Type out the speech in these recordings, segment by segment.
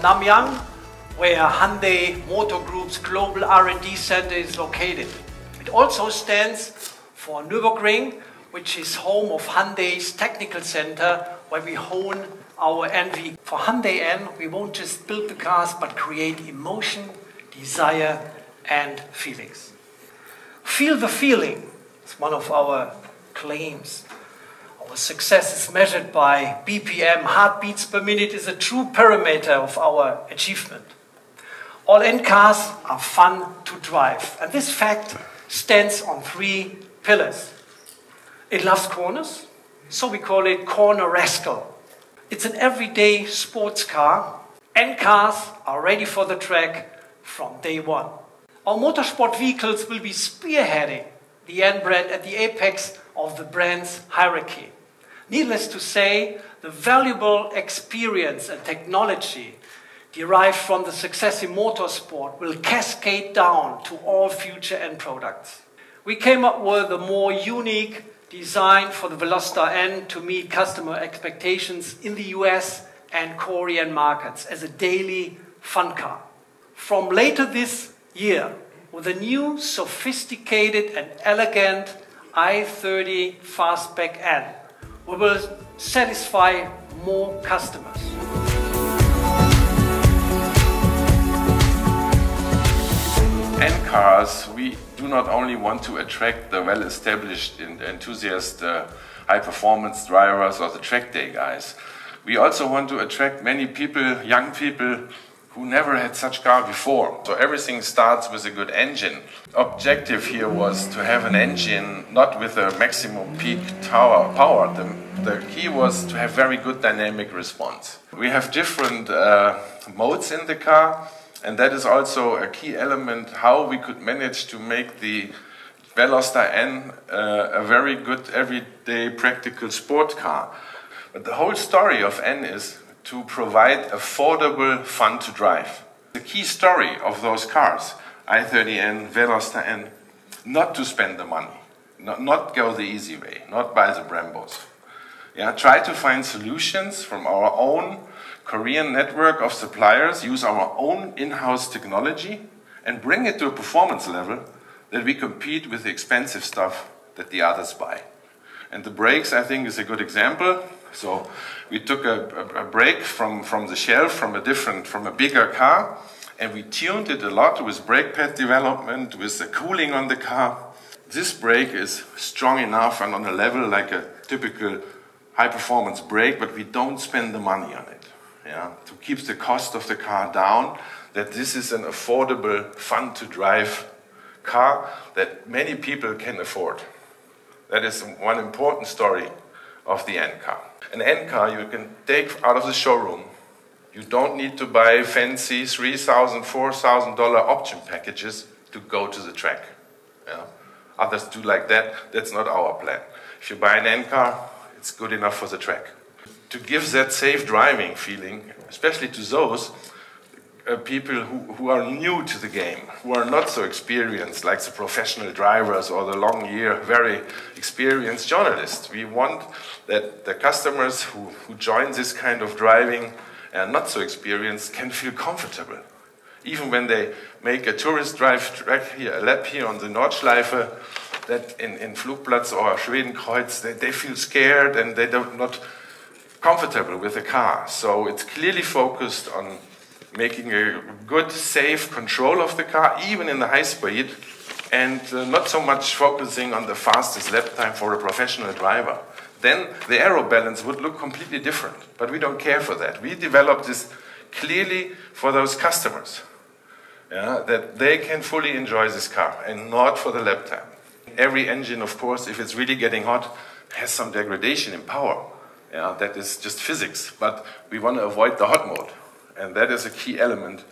Namyang, where Hyundai Motor Group's global R&D center is located. It also stands for Nürburgring, which is home of Hyundai's technical center, where we hone our NV. For Hyundai N, we won't just build the cars, but create emotion, desire, and feelings. Feel the feeling is one of our claims. Our success is measured by BPM, heartbeats per minute, is a true parameter of our achievement. All N cars are fun to drive, and this fact stands on 3 pillars. It loves corners, so we call it Corner Rascal. It's an everyday sports car. N cars are ready for the track from day one. Our motorsport vehicles will be spearheading the N brand at the apex of the brand's hierarchy. Needless to say, the valuable experience and technology derived from the success in motorsport will cascade down to all future N products. We came up with a more unique design for the Veloster N to meet customer expectations in the US and Korean markets as a daily fun car. From later this year, with a new sophisticated and elegant i30 Fastback N, we will satisfy more customers. N cars, we do not only want to attract the well-established and enthusiast high-performance drivers or the track day guys. We also want to attract many people, young people, who never had such car before. So everything starts with a good engine. Objective here was to have an engine not with a maximum peak power. The key was to have very good dynamic response. We have different modes in the car, and that is also a key element how we could manage to make the Veloster N a very good everyday practical sport car. But the whole story of N is to provide affordable fun to drive. The key story of those cars, i30N, Veloster N, not to spend the money, not go the easy way, not buy the Brembos. Yeah, try to find solutions from our own Korean network of suppliers, use our own in-house technology and bring it to a performance level that we compete with the expensive stuff that the others buy. And the brakes, I think, is a good example. So we took a brake from the shelf, from a bigger car, and we tuned it a lot with brake pad development, with the cooling on the car. This brake is strong enough and on a level like a typical high-performance brake, but we don't spend the money on it. Yeah, to keep the cost of the car down, that this is an affordable, fun-to-drive car that many people can afford. That is one important story of the N car. An N car you can take out of the showroom. You don't need to buy fancy $3,000, $4,000 option packages to go to the track. Yeah. Others do like that. That's not our plan. If you buy an N car, it's good enough for the track. To give that safe driving feeling, especially to those people who are new to the game, who are not so experienced, like the professional drivers or the long year, very experienced journalists. We want that the customers who join this kind of driving and not so experienced can feel comfortable. Even when they make a tourist drive track here, a lap here on the Nordschleife, that in Flugplatz or Schwedenkreuz, they feel scared and they're not comfortable with the car. So it's clearly focused on making a good, safe control of the car, even in the high speed, and not so much focusing on the fastest lap time for a professional driver. Then the aero balance would look completely different, but we don't care for that. We developed this clearly for those customers, yeah, that they can fully enjoy this car and not for the lap time. Every engine, of course, if it's really getting hot, has some degradation in power. Yeah, that is just physics, but we want to avoid the hot mode. And that is a key element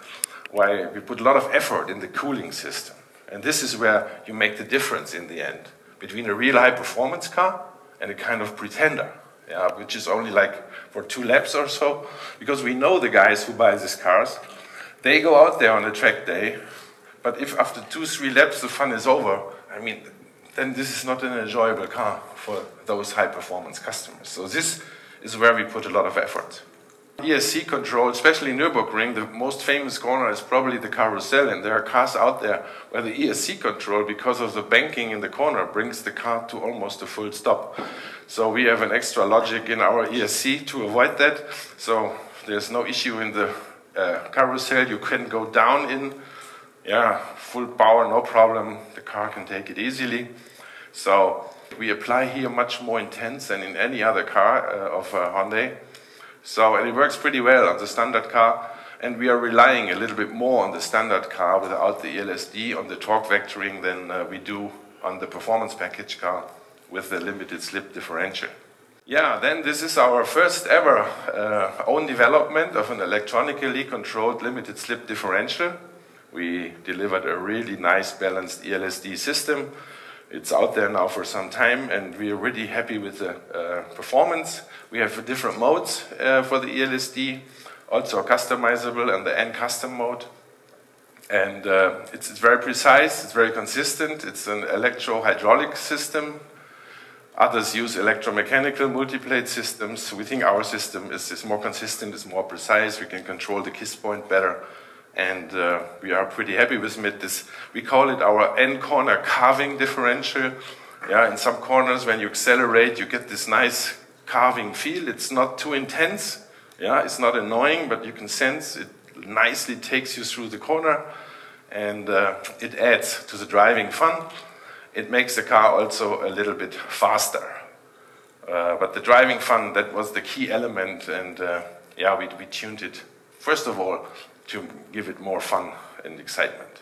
why we put a lot of effort in the cooling system. And this is where you make the difference in the end between a real high-performance car and a kind of pretender, yeah, which is only like for 2 laps or so. Because we know the guys who buy these cars, they go out there on a track day, but if after 2-3 laps the fun is over, I mean, then this is not an enjoyable car for those high-performance customers. So this is where we put a lot of effort. ESC control, especially Nürburgring, the most famous corner is probably the carousel, and there are cars out there where the ESC control, because of the banking in the corner, brings the car to almost a full stop. So we have an extra logic in our ESC to avoid that. So there's no issue in the carousel. You can go down in full power, no problem. The car can take it easily. So we apply here much more intense than in any other car of Hyundai. So, and it works pretty well on the standard car, and we are relying a little bit more on the standard car without the ELSD on the torque vectoring than we do on the performance package car with the limited slip differential. Yeah, then this is our first ever own development of an electronically controlled limited slip differential. We delivered a really nice balanced ELSD system. It's out there now for some time, and we are really happy with the performance. We have different modes for the ELSD, also customizable and the N custom mode. And it's very precise, it's very consistent. It's an electro-hydraulic system. Others use electromechanical multiplate systems. We think our system is more consistent, is more precise. We can control the kiss point better. And we are pretty happy with it. We call it our N-corner carving differential. Yeah, in some corners, when you accelerate, you get this nice carving feel. It's not too intense. Yeah, it's not annoying, but you can sense it nicely takes you through the corner, and it adds to the driving fun. It makes the car also a little bit faster. But the driving fun, that was the key element, and we tuned it, first of all, to give it more fun and excitement.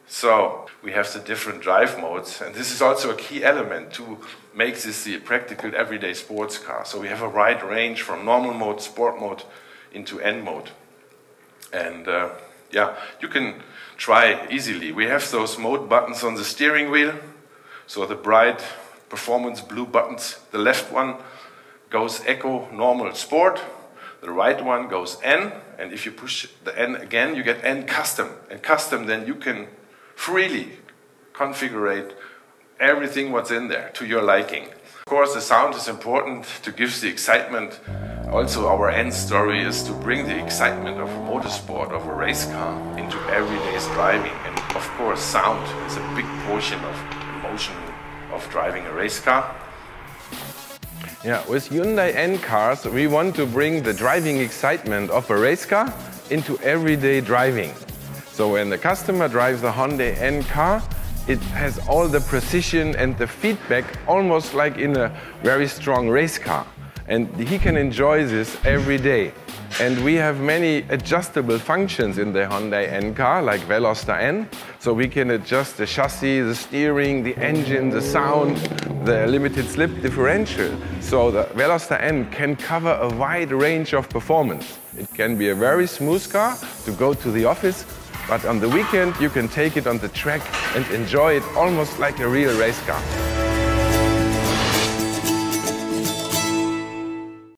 So we have the different drive modes, and this is also a key element to make this the practical everyday sports car. So we have a wide range from normal mode, sport mode, into N mode. And you can try easily. We have those mode buttons on the steering wheel. So the bright performance blue buttons, the left one goes Eco, normal, sport. The right one goes N, and if you push the N again, you get N custom. And custom, then you can freely configure everything what's in there to your liking. Of course, the sound is important to give the excitement. Also, our end story is to bring the excitement of motorsport, of a race car, into everyday driving. And of course, sound is a big portion of emotion of driving a race car. Yeah, with Hyundai N cars, we want to bring the driving excitement of a race car into everyday driving. So when the customer drives a Hyundai N car, it has all the precision and the feedback almost like in a very strong race car. And he can enjoy this every day. And we have many adjustable functions in the Hyundai N car, like Veloster N. So we can adjust the chassis, the steering, the engine, the sound, the limited slip differential. So the Veloster N can cover a wide range of performance. It can be a very smooth car to go to the office, but on the weekend you can take it on the track and enjoy it almost like a real race car.